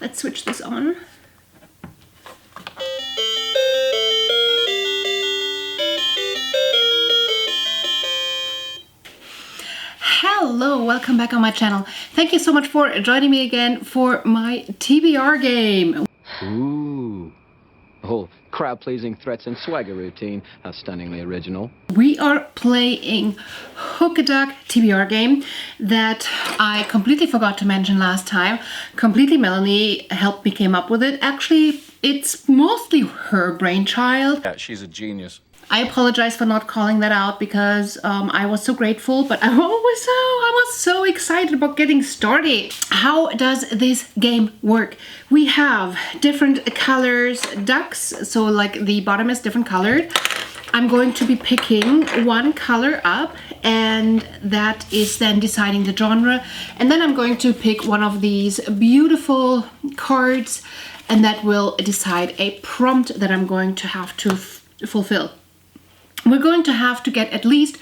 Let's switch this on. Hello, welcome back on my channel. Thank you so much for joining me again for my TBR game. Ooh. Oh, crowd-pleasing threats and swagger routine. How stunningly original. We are playing Hook-a-Duck TBR game that I completely forgot to mention last time. Completely Melanie helped me came up with it. Actually, it's mostly her brainchild. Yeah, she's a genius. I apologize for not calling that out because I was so grateful, but I was so excited about getting started. How does this game work? We have different colors, ducks, so like the bottom is different colored. I'm going to be picking one color up, and that is then deciding the genre. And then I'm going to pick one of these beautiful cards, and that will decide a prompt that I'm going to have to fulfill. We're going to have to get at least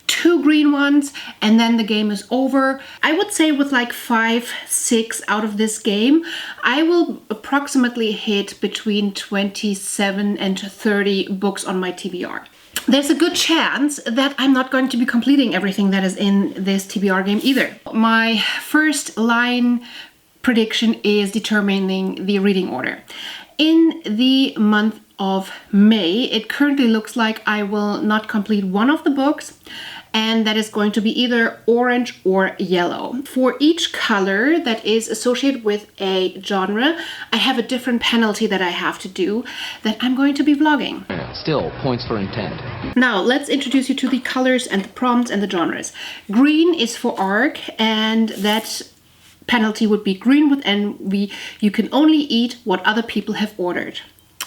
2 green ones, and then the game is over. I would say with like 5, 6 out of this game, I will approximately hit between 27 and 30 books on my TBR. There's a good chance that I'm not going to be completing everything that is in this TBR game either. My first line prediction is determining the reading order. In the month of May, it currently looks like I will not complete one of the books, and that is going to be either orange or yellow. For each color that is associated with a genre, I have a different penalty that I have to do that I'm going to be vlogging. Still, points for intent. Now, let's introduce you to the colors and the prompts and the genres. Green is for arc, and that penalty would be green with envy. You can only eat what other people have ordered.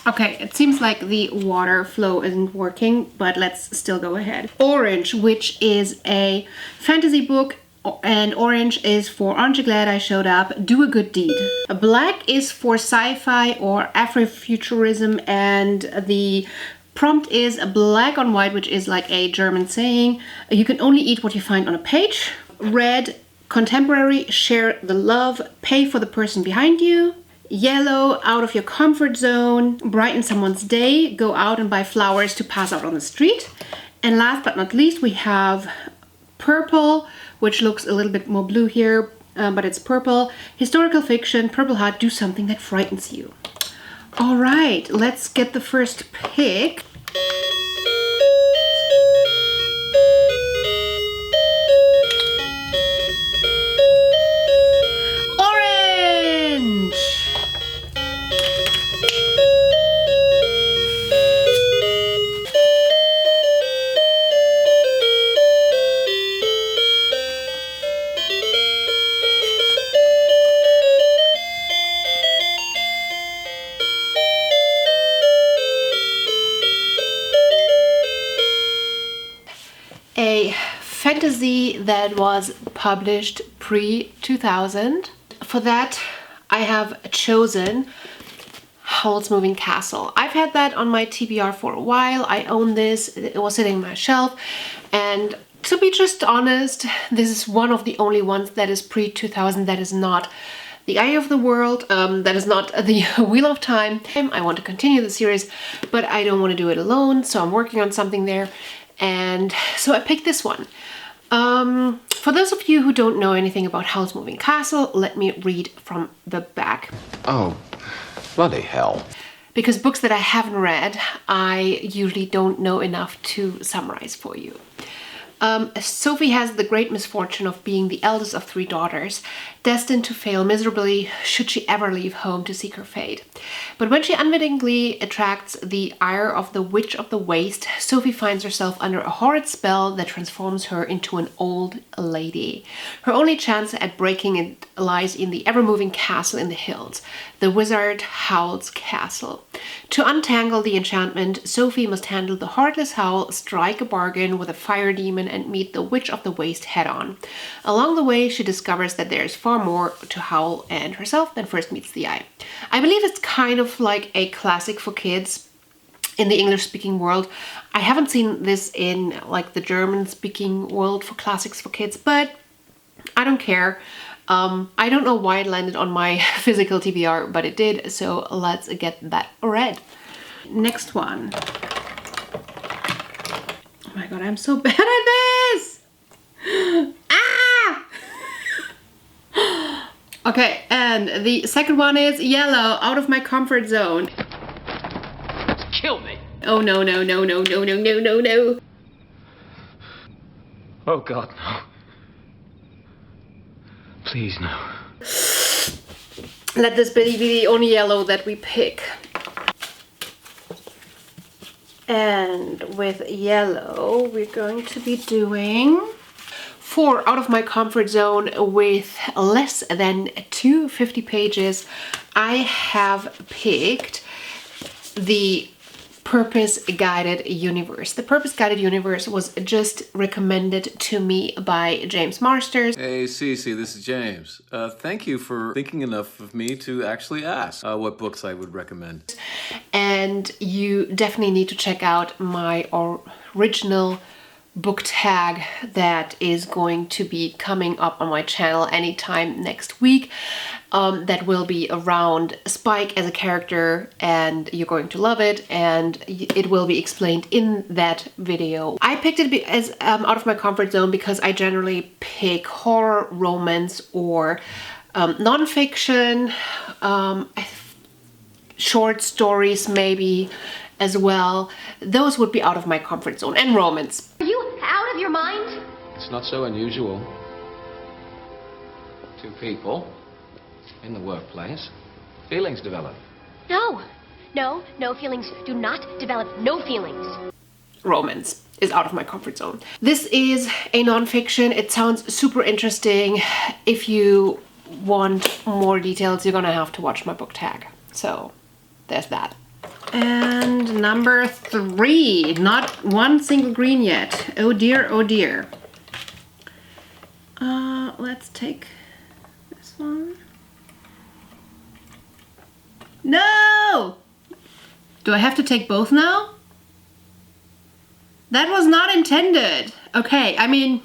Okay, it seems like the water flow isn't working, but let's still go ahead. Orange, which is a fantasy book, and orange is for Aren't You Glad I Showed Up? Do a Good Deed. Black is for sci-fi or Afrofuturism, and the prompt is black on white, which is like a German saying. You can only eat what you find on a page. Red, contemporary, share the love, pay for the person behind you. Yellow, out of your comfort zone, brighten someone's day, go out and buy flowers to pass out on the street. And last but not least, we have purple, which looks a little bit more blue here, but it's purple. Historical fiction, Purple Heart, do something that frightens you. All right, let's get the first pick. A fantasy that was published pre-2000. For that, I have chosen Howl's Moving Castle. I've had that on my TBR for a while. I own this. It was sitting on my shelf, and to be just honest, this is one of the only ones that is pre-2000 that is not The Eye of the World, that is not the Wheel of Time. I want to continue the series, but I don't want to do it alone, so I'm working on something there. And so I picked this one. For those of you who don't know anything about Howl's Moving Castle, let me read from the back. Oh, bloody hell. Because books that I haven't read, I usually don't know enough to summarize for you. Sophie has the great misfortune of being the eldest of 3 daughters, destined to fail miserably should she ever leave home to seek her fate. But when she unwittingly attracts the ire of the Witch of the Waste, Sophie finds herself under a horrid spell that transforms her into an old lady. Her only chance at breaking it lies in the ever-moving castle in the hills, the wizard Howl's castle. To untangle the enchantment, Sophie must handle the heartless Howl, strike a bargain with a fire demon, and meet the Witch of the Waste head-on. Along the way, she discovers that there is far more to Howl and herself than first meets the eye. I believe it's kind of like a classic for kids in the English-speaking world. I haven't seen this in like the German-speaking world for classics for kids, but I don't care. I don't know why it landed on my physical TBR, but it did, so let's get that read. Next one. Oh my god, I'm so bad at this! Ah! Okay, and the second one is Yellow, Out of My Comfort Zone. Kill me! Oh no, no, no, no, no, no, no, no, no. Oh God, no. Please, no. Let this be the only yellow that we pick. And with yellow, we're going to be doing 4 Out of My Comfort Zone with less than 250 pages. I have picked the Purpose Guided Universe. The Purpose Guided Universe was just recommended to me by James Marsters. Hey, Cece, this is James. Thank you for thinking enough of me to actually ask what books I would recommend. And you definitely need to check out my original book tag that is going to be coming up on my channel anytime next week. That will be around Spike as a character, and you're going to love it, and it will be explained in that video. I picked it as Out of My Comfort Zone because I generally pick horror, romance, or non-fiction, short stories maybe as well. Those would be out of my comfort zone, and romance. Are you out of your mind? It's not so unusual. 2 people in the workplace. Feelings develop. No. No, no feelings do not develop. No feelings. Romance is out of my comfort zone. This is a non-fiction. It sounds super interesting. If you want more details, you're gonna have to watch my book tag. So there's that. And number 3, not one single green yet. Oh dear, oh dear. Let's take this one. No! Do I have to take both now? That was not intended. Okay, I mean,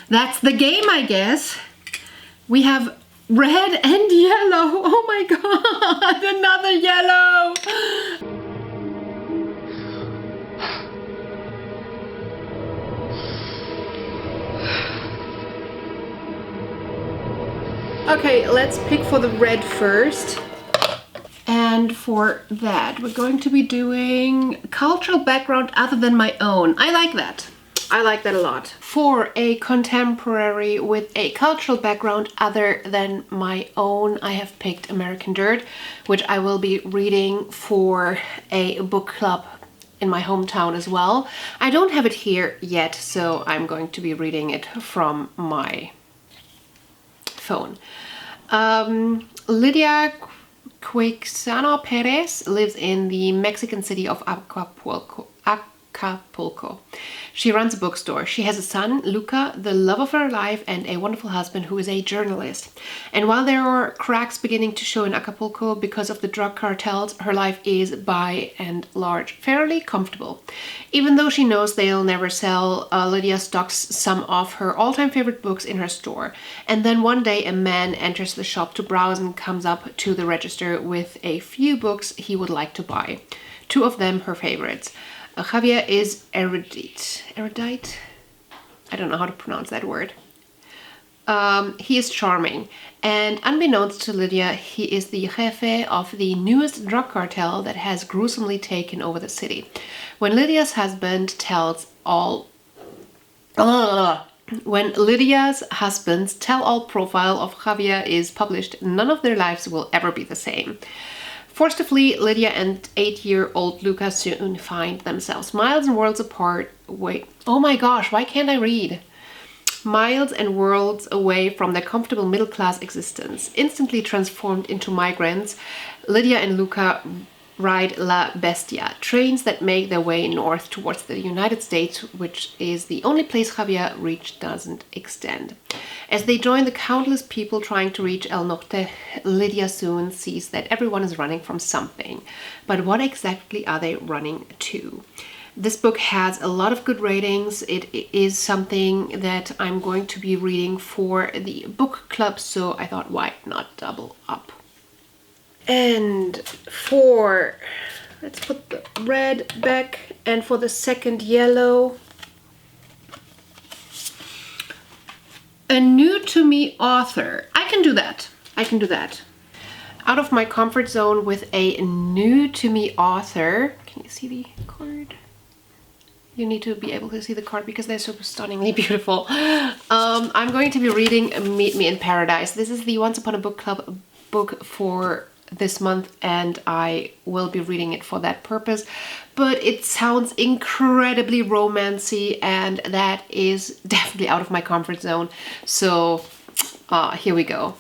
that's the game, I guess. We have red and yellow. Oh my god, another yellow. Okay, let's pick for the red first. And for that, we're going to be doing cultural background other than my own. I like that. I like that a lot. For a contemporary with a cultural background other than my own, I have picked American Dirt, which I will be reading for a book club in my hometown as well. I don't have it here yet, so I'm going to be reading it from my phone. Lydia Quixano Perez lives in the Mexican city of Acapulco. She runs a bookstore. She has a son, Luca, the love of her life, and a wonderful husband who is a journalist. And while there are cracks beginning to show in Acapulco because of the drug cartels, her life is, by and large, fairly comfortable. Even though she knows they'll never sell, Lydia stocks some of her all-time favorite books in her store. And then one day a man enters the shop to browse and comes up to the register with a few books he would like to buy. 2 of them her favorites. Javier is erudite. Erudite? I don't know how to pronounce that word. He is charming, and unbeknownst to Lydia, he is the jefe of the newest drug cartel that has gruesomely taken over the city. When Lydia's husband's tell-all profile of Javier is published, none of their lives will ever be the same. Forced to flee, Lydia and 8-year-old Luca soon find themselves miles and worlds apart. Wait, oh my gosh, why can't I read? Miles and worlds away from their comfortable middle-class existence. Instantly transformed into migrants, Lydia and Luca ride La Bestia, trains that make their way north towards the United States, which is the only place Javier reach doesn't extend. As they join the countless people trying to reach El Norte, Lydia soon sees that everyone is running from something. But what exactly are they running to? This book has a lot of good ratings. It is something that I'm going to be reading for the book club, so I thought, why not double up? And for, let's put the red back, and for the second yellow, a new to me author. I can do that. I can do that. Out of my comfort zone with a new to me author. Can you see the card? You need to be able to see the card because they're so stunningly beautiful. I'm going to be reading Meet Me in Paradise. This is the Once Upon a Book Club book for this month, and I will be reading it for that purpose. But it sounds incredibly romancy, and that is definitely out of my comfort zone. So here we go.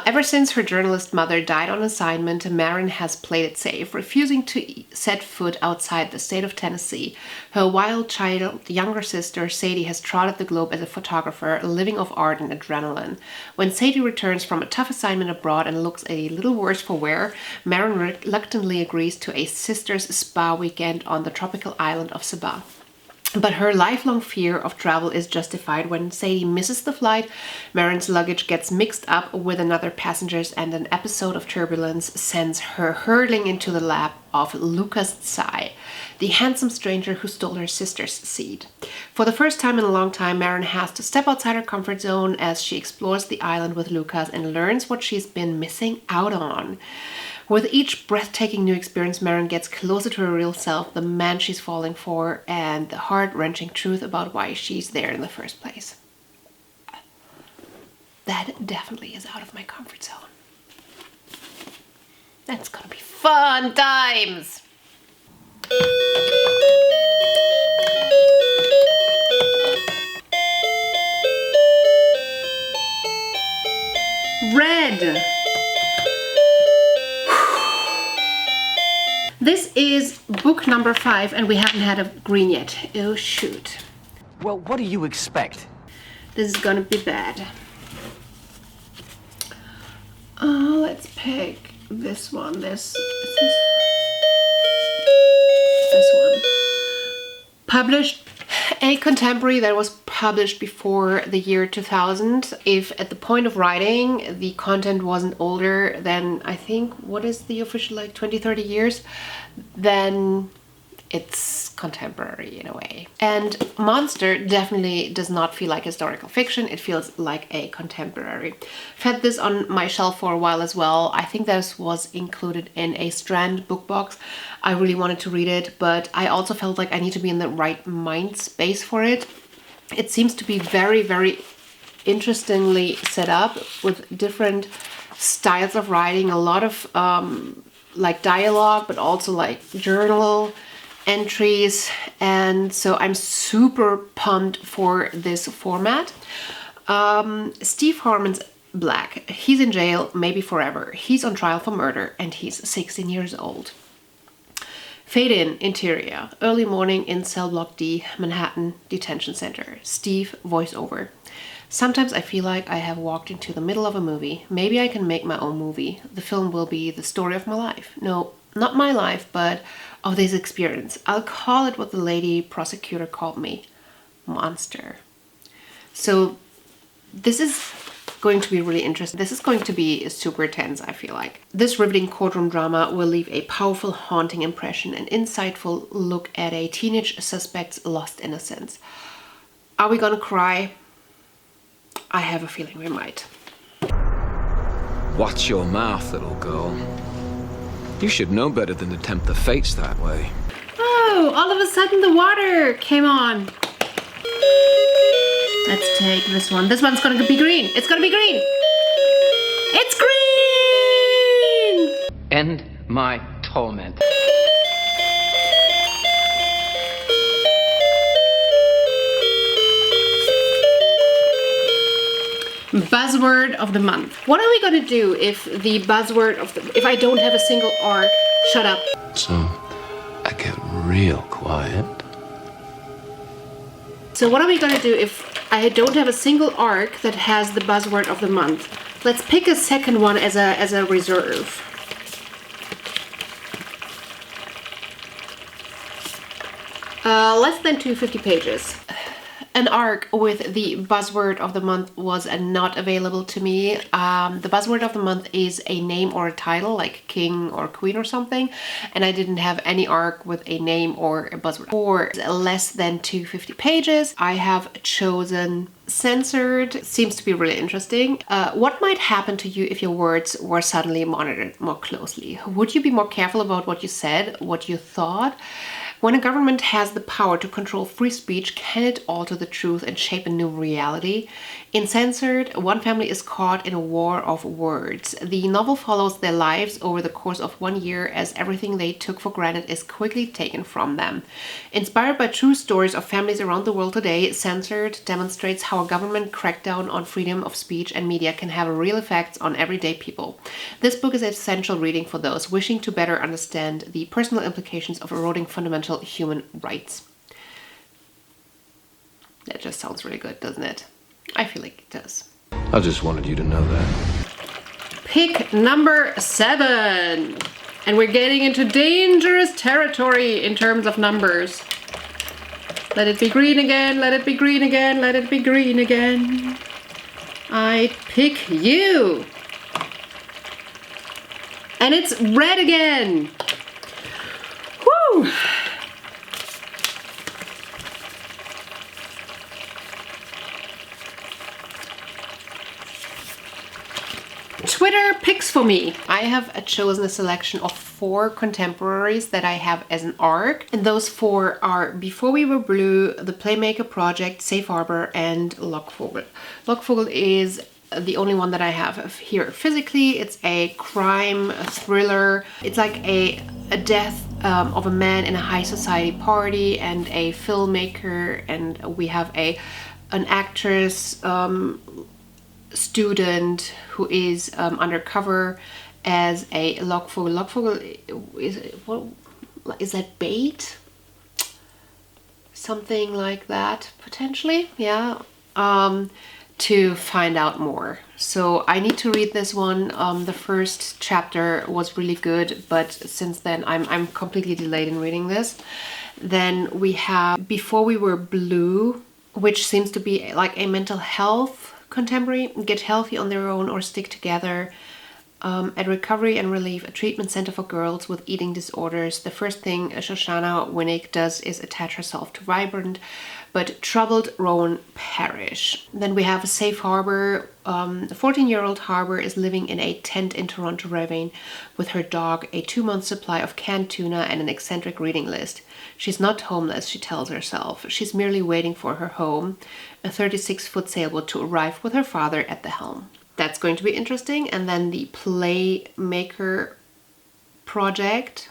Ever since her journalist mother died on assignment, Marin has played it safe, refusing to set foot outside the state of Tennessee. Her wild child younger sister, Sadie, has trotted the globe as a photographer, living off art and adrenaline. When Sadie returns from a tough assignment abroad and looks a little worse for wear, Marin reluctantly agrees to a sister's spa weekend on the tropical island of Saba. But her lifelong fear of travel is justified when Sadie misses the flight, Marin's luggage gets mixed up with another passenger's, and an episode of turbulence sends her hurtling into the lap of Lucas Tsai, the handsome stranger who stole her sister's seat. For the first time in a long time, Marin has to step outside her comfort zone as she explores the island with Lucas and learns what she's been missing out on. With each breathtaking new experience, Marin gets closer to her real self, the man she's falling for, and the heart-wrenching truth about why she's there in the first place. That definitely is out of my comfort zone. That's gonna be fun times! Red! This is book number 5, and we haven't had a green yet. Oh shoot. Well, what do you expect? This is gonna be bad. Oh, let's pick this one. This one. Published, a contemporary that was published before the year 2000. If at the point of writing the content wasn't older than, I think, what is the official, like 20-30 years, then it's contemporary in a way. And Monster definitely does not feel like historical fiction. It feels like a contemporary. I've had this on my shelf for a while as well. I think this was included in a Strand book box. I really wanted to read it, but I also felt like I need to be in the right mind space for it. It seems to be very, very interestingly set up with different styles of writing, a lot of like dialogue, but also like journal entries, and so I'm super pumped for this format. Steve Harmon's black. He's in jail, maybe forever. He's on trial for murder, and he's 16 years old. Fade in, interior. Early morning in Cell Block D, Manhattan Detention Center. Steve, voiceover. Sometimes I feel like I have walked into the middle of a movie. Maybe I can make my own movie. The film will be the story of my life. No, not my life, but of this experience. I'll call it what the lady prosecutor called me. Monster. So this is going to be really interesting. This is going to be super tense, I feel like. This riveting courtroom drama will leave a powerful, haunting impression, an insightful look at a teenage suspect's lost innocence. Are we gonna cry? I have a feeling we might. Watch your mouth, little girl. You should know better than to tempt the fates that way. Oh, all of a sudden the water came on. Let's take this one. This one's gonna be green. It's gonna be green. It's green! End my torment. Buzzword of the month. What are we gonna do if the buzzword of if I don't have a single arc? Shut up. So, I get real quiet. So what are we gonna do if I don't have a single arc that has the buzzword of the month? Let's pick a second one as a reserve. Less than 250 pages. An arc with the buzzword of the month was not available to me. The buzzword of the month is a name or a title, like king or queen or something, and I didn't have any arc with a name or a buzzword. For less than 250 pages, I have chosen Censored. Seems to be really interesting. What might happen to you if your words were suddenly monitored more closely? Would you be more careful about what you said, what you thought? When a government has the power to control free speech, can it alter the truth and shape a new reality? In Censored, one family is caught in a war of words. The novel follows their lives over the course of 1 year as everything they took for granted is quickly taken from them. Inspired by true stories of families around the world today, Censored demonstrates how a government crackdown on freedom of speech and media can have real effects on everyday people. This book is essential reading for those wishing to better understand the personal implications of eroding fundamental human rights. That just sounds really good, doesn't it? I feel like it does. I just wanted you to know that. Pick number 7. And we're getting into dangerous territory in terms of numbers. Let it be green again, let it be green again, let it be green again. I pick you. And it's red again. Woo! Twitter picks for me. I have chosen a selection of 4 contemporaries that I have as an arc, and those 4 are Before We Were Blue, The Playmaker Project, Safe Harbor, and Lockvogel. Lockvogel is the only one that I have here physically. It's a crime thriller. It's like a death of a man in a high society party and a filmmaker, and we have an actress student who is undercover as a Lockvogel. Lockvogel is that bait? Something like that, potentially, yeah. To find out more. So I need to read this one. The first chapter was really good, but since then I'm completely delayed in reading this. Then we have Before We Were Blue, which seems to be like a mental health contemporary. Get healthy on their own or stick together. At Recovery and Relief, a treatment center for girls with eating disorders, the first thing Shoshana Winnick does is attach herself to vibrant but troubled Rowan Parish. Then we have a Safe Harbor. The 14-year-old Harbor is living in a tent in Toronto Ravine with her dog, a 2-month supply of canned tuna, and an eccentric reading list. She's not homeless, she tells herself. She's merely waiting for her home, a 36-foot sailboat, to arrive with her father at the helm. That's going to be interesting. And then the Playmaker Project.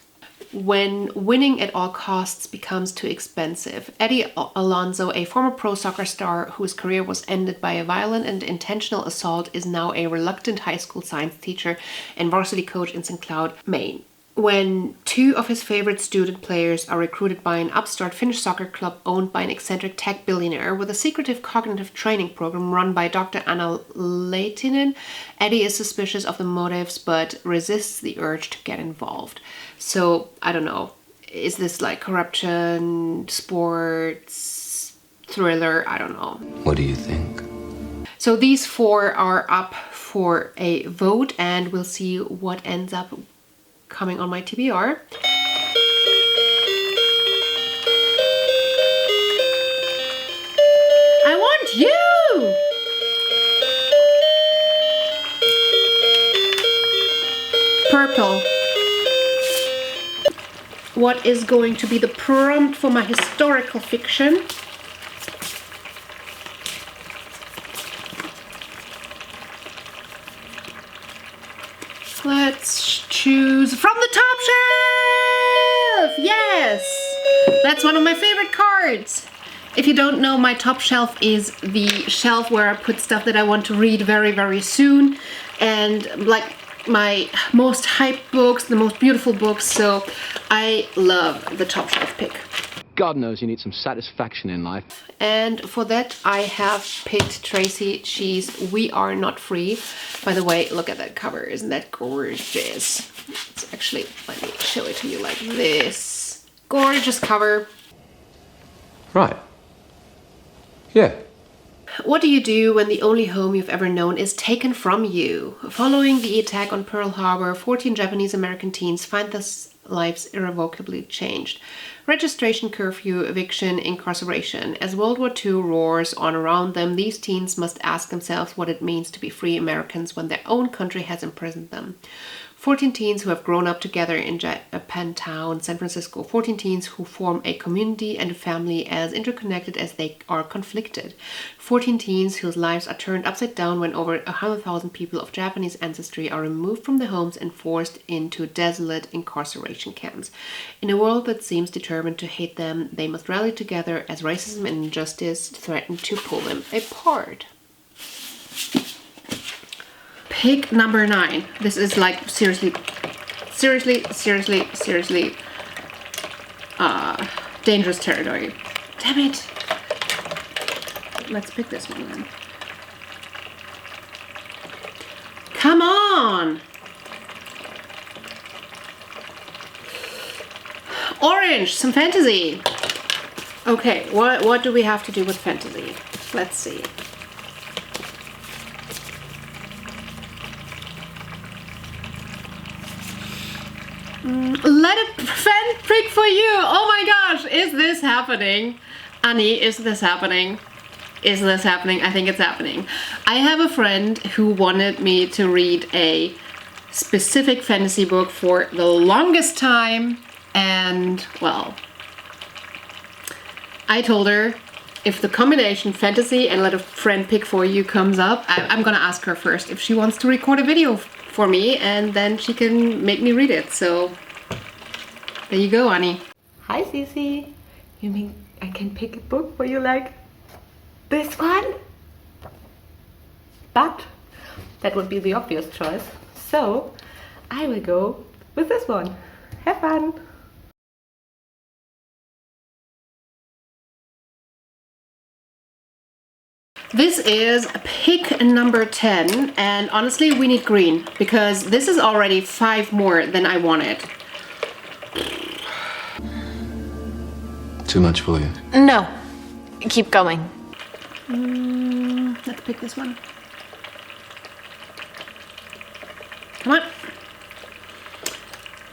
When winning at all costs becomes too expensive. Eddie Alonso, a former pro soccer star whose career was ended by a violent and intentional assault, is now a reluctant high school science teacher and varsity coach in St. Cloud, Maine. When 2 of his favorite student players are recruited by an upstart Finnish soccer club owned by an eccentric tech billionaire with a secretive cognitive training program run by Dr. Anna Leitinen, Eddie is suspicious of the motives but resists the urge to get involved. So, I don't know. Is this like corruption, sports, thriller? I don't know. What do you think? So these 4 are up for a vote, and we'll see what ends up coming on my TBR. I want you! Purple. What is going to be the prompt for my historical fiction? Let's choose from the top shelf! Yes! That's one of my favorite cards. If you don't know, my top shelf is the shelf where I put stuff that I want to read very, very soon. And like my most hyped books, the most beautiful books. So I love the top shelf pick. God knows you need some satisfaction in life. And for that, I have picked Tracy Chee's We Are Not Free. By the way, look at that cover. Isn't that gorgeous? It's actually, let me show it to you like this. Gorgeous cover. Right. Yeah. What do you do when the only home you've ever known is taken from you? Following the attack on Pearl Harbor, 14 Japanese American teens find their lives irrevocably changed. Registration, curfew, eviction, incarceration. As World War II roars on around them, these teens must ask themselves what it means to be free Americans when their own country has imprisoned them. 14 teens who have grown up together in Japantown, San Francisco. 14 teens who form a community and a family as interconnected as they are conflicted. 14 teens whose lives are turned upside down when over 100,000 people of Japanese ancestry are removed from their homes and forced into desolate incarceration camps. In a world that seems determined to hate them, they must rally together as racism and injustice threaten to pull them apart. Pick number 9. This is like seriously dangerous territory. Damn it. Let's pick this one then. Come on. Orange, some fantasy. Okay, what do we have to do with fantasy? Let's see. Let it fan pick for you. Oh my gosh, is this happening? Annie, is this happening? Is this happening? I think it's happening. I have a friend who wanted me to read a specific fantasy book for the longest time, and well, I told her if the combination fantasy and let a friend pick for you comes up, I'm gonna ask her first if she wants to record a video for me, and then she can make me read it. So there you go, Annie. Hi, Cece. You mean I can pick a book where you like this one? But that would be the obvious choice. So I will go with this one. Have fun. This is pick number 10, and honestly we need green because this is already 5 more than I wanted. Too much for you. No. Keep going. Let's pick this one. Come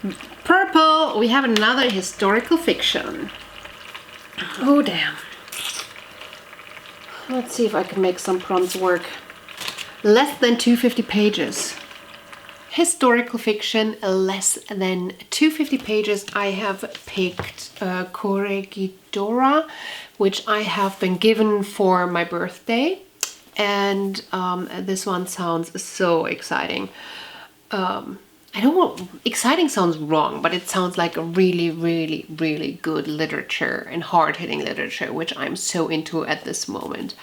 on. Purple, we have another historical fiction. Oh damn. Let's see if I can make some prompts work. Less than 250 pages. Historical fiction, less than 250 pages. I have picked Corogodora, which I have been given for my birthday. And this one sounds so exciting. I don't know, exciting sounds wrong, but it sounds like a really good literature and hard-hitting literature, which I'm so into at this moment.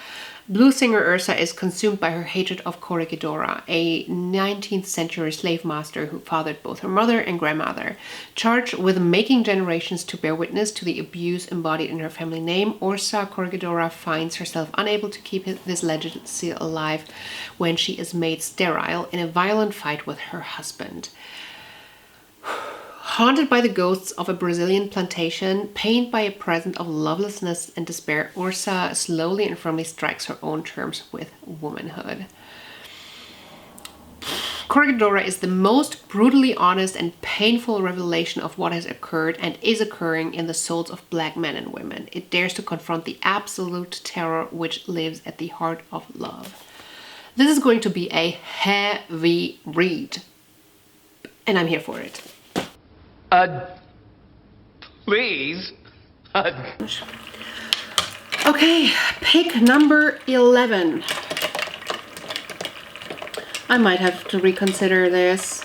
Blue singer Ursa is consumed by her hatred of Corogodora, a 19th century slave master who fathered both her mother and grandmother. Charged with making generations to bear witness to the abuse embodied in her family name, Ursa Corogodora finds herself unable to keep this legacy alive when she is made sterile in a violent fight with her husband. Haunted by the ghosts of a Brazilian plantation, pained by a presence of lovelessness and despair, Ursa slowly and firmly strikes her own terms with womanhood. Corogodora is the most brutally honest and painful revelation of what has occurred and is occurring in the souls of black men and women. It dares to confront the absolute terror which lives at the heart of love. This is going to be a heavy read, and I'm here for it. Please? Okay, pick number 11. I might have to reconsider this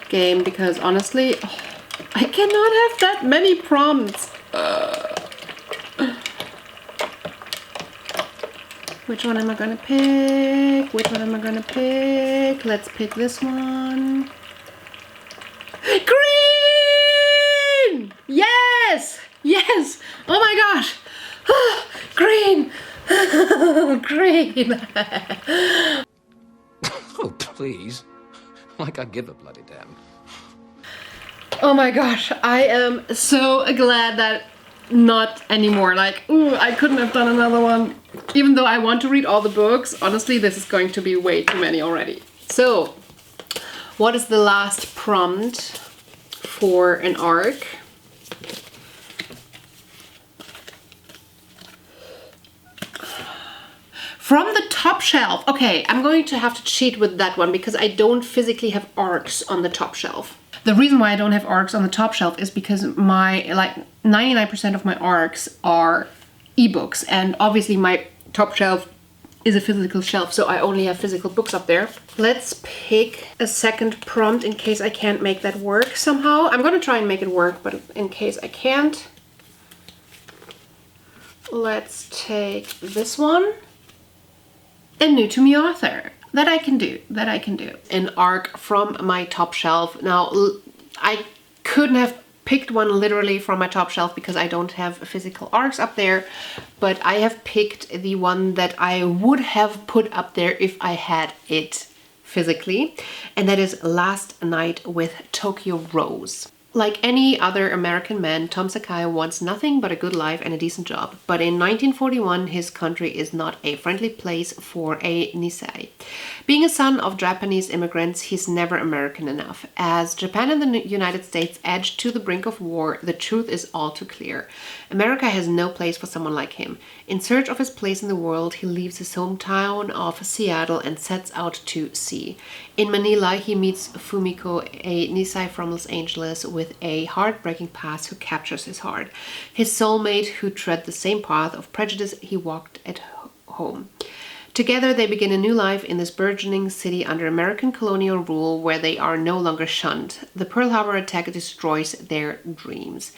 game because honestly, I cannot have that many prompts. Which one am I gonna pick? Which one am I gonna pick? Let's pick this one. Green! Yes! Yes! Oh my gosh! Green! Green! Oh, please. Like I give a bloody damn. Oh my gosh, I am so glad that not anymore. Like, ooh, I couldn't have done another one. Even though I want to read all the books, honestly, this is going to be way too many already. So, what is the last prompt for an arc? From the top shelf. Okay, I'm going to have to cheat with that one because I don't physically have arcs on the top shelf. The reason why I don't have arcs on the top shelf is because my, like, 99% of my arcs are ebooks, and obviously my top shelf is a physical shelf, so I only have physical books up there. Let's pick a second prompt in case I can't make that work somehow. I'm gonna try and make it work, but in case I can't, let's take this one. A new to me author. That I can do. An arc from my top shelf. Now, I couldn't have picked one literally from my top shelf because I don't have physical arcs up there, but I have picked the one that I would have put up there if I had it physically, and that is Last Night with Tokyo Rose. Like any other American man, Tom Sakai wants nothing but a good life and a decent job. But in 1941, his country is not a friendly place for a Nisei. Being a son of Japanese immigrants, he's never American enough. As Japan and the United States edge to the brink of war, the truth is all too clear. America has no place for someone like him. In search of his place in the world, he leaves his hometown of Seattle and sets out to sea. In Manila, he meets Fumiko, a Nisei from Los Angeles with a heartbreaking past who captures his heart. His soulmate who tread the same path of prejudice he walked at home. Together, they begin a new life in this burgeoning city under American colonial rule where they are no longer shunned. The Pearl Harbor attack destroys their dreams.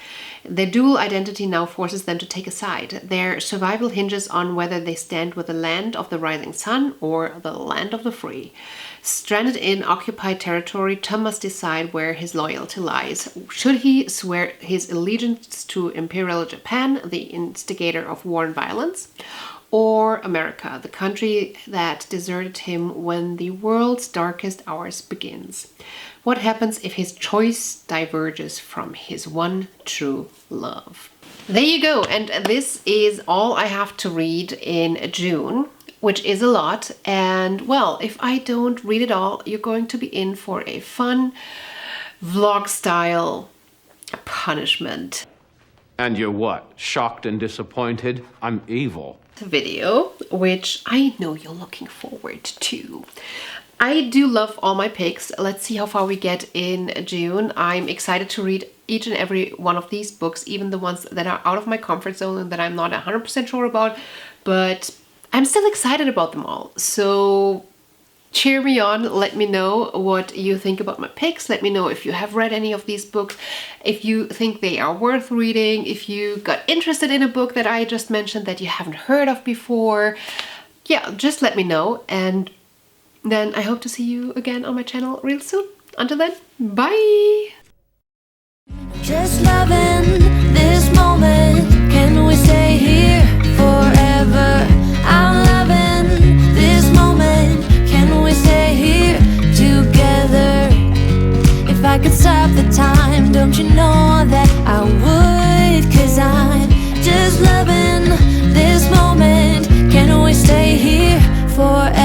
Their dual identity now forces them to take a side. Their survival hinges on whether they stand with the land of the rising sun or the land of the free. Stranded in occupied territory, Tom must decide where his loyalty lies. Should he swear his allegiance to Imperial Japan, the instigator of war and violence, or America, the country that deserted him when the world's darkest hours begins? What happens if his choice diverges from his one true love? There you go, and this is all I have to read in June, which is a lot. And well, if I don't read it all, you're going to be in for a fun vlog style punishment. And you're what? Shocked and disappointed? I'm evil. Video, which I know you're looking forward to. I do love all my picks. Let's see how far we get in June. I'm excited to read each and every one of these books, even the ones that are out of my comfort zone and that I'm not 100% sure about, but I'm still excited about them all. So cheer me on, let me know what you think about my picks. Let me know if you have read any of these books, if you think they are worth reading, if you got interested in a book that I just mentioned that you haven't heard of before. Yeah, just let me know, and then I hope to see you again on my channel real soon. Until then, bye! Just loving this moment. Can we stay here forever? I'm loving this moment. Can we stay here together? If I could stop the time, don't you know that I would? 'Cause I'm just loving this moment. Can we stay here forever?